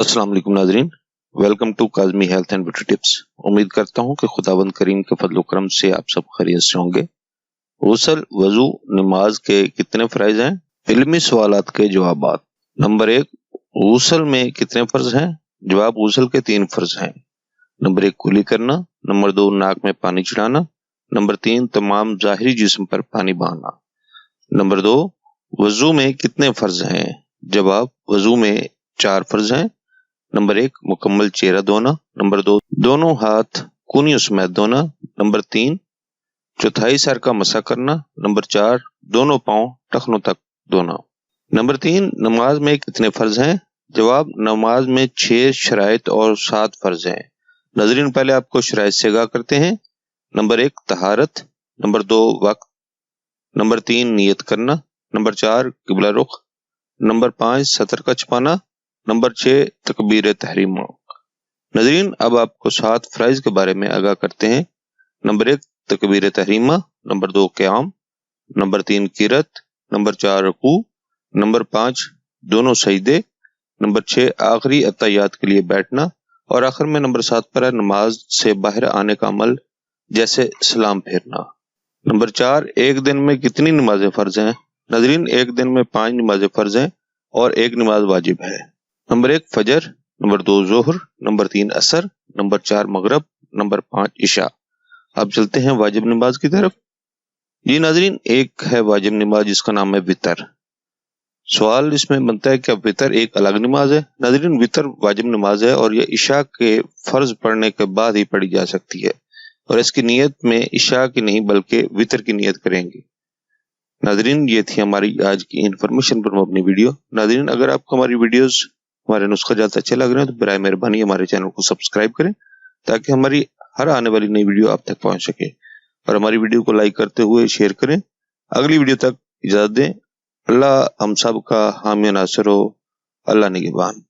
अस्सलाम वालेकुम नाजरीन, welcome to Kazmi health and beauty tips. उम्मीद करता हूँ कि खुदावंद करीम के फजल करम से आप सब खैरियत से होंगे। गुस्ल, वजू, नमाज के कितने फ़राइज़ हैं? इल्मी सवालात के जवाबात। नंबर 1, गुस्ल में कितने फ़र्ज हैं? जवाब, गुस्ल के 3 फ़र्ज हैं। नंबर 1, कुली करना। नंबर 2, नाक में पानी चढ़ाना। नंबर 3, तमाम ज़ाहिरी जिस्म पर पानी बहाना। नंबर 2, वजू में कितने फ़र्ज हैं? जवाब, वजू में 4 फ़र्ज हैं। नंबर 1, मुकम्मल चेहरा धोना। नंबर 2, दोनों हाथ कूनियों समेत धोना। नंबर 3, चौथाई सर का मसा करना। नंबर 4, दोनों पांव टखनों तक धोना। नंबर 3, नमाज में कितने फर्ज हैं? जवाब, नमाज में 6 शराइत और 7 फर्ज हैं। नाज़रीन, पहले आपको शराइत से आगाह करते हैं। नंबर 1, तहारत। नंबर 2, वक्त। नंबर 3, नियत करना। नंबर 4, किबला रुख। नंबर 5, सतर का छुपाना। नंबर 6, तकबीर तहरीमा। नाज़रीन, अब आपको 7 फ़राइज़ के बारे में आगाह करते हैं। नंबर 1, तकबीर तहरीमा। नंबर 2, क़याम। नंबर 3, क़िरात। नंबर 4, रुकू। नंबर 5, दोनों सजदे। नंबर 6, आखिरी अत्तहियात के लिए बैठना। और आखिर में नंबर 7 पर है नमाज से बाहर आने का अमल, जैसे सलाम फेरना। नंबर 4, एक दिन में कितनी नमाजें फ़र्ज हैं? नाज़रीन, एक दिन में 5 नमाजें फ़र्ज हैं और 1 नमाज वाजिब है। नंबर 1, फजर। नंबर 2, जोहर। नंबर 3, असर। नंबर 4, मगरब। नंबर 5, इशा। अब चलते हैं वाजिब नमाज की तरफ। जी नाज़रीन, एक है वाजिब नमाज जिसका नाम है वितर। सवाल इसमें बनता है कि वितर एक अलग नमाज है? नाज़रीन, वितर वाजिब नमाज है और यह इशा के फर्ज पढ़ने के बाद ही पढ़ी जा सकती है और इसकी नियत में इशा की नहीं बल्कि वितर की नियत करेंगे। नाज़रीन, ये थी हमारी आज की इन्फॉर्मेशन पर मबनी वीडियो। नाज़रीन, अगर आपको हमारी वीडियोस, हमारे नुस्खे ज़्यादा अच्छे लग रहे हैं तो बराए मेहरबानी हमारे चैनल को सब्सक्राइब करें ताकि हमारी हर आने वाली नई वीडियो आप तक पहुंच सके, और हमारी वीडियो को लाइक करते हुए शेयर करें। अगली वीडियो तक इजाज़त दें। अल्लाह हम सब का हामी नासिर हो। अल्लाह निगहबान।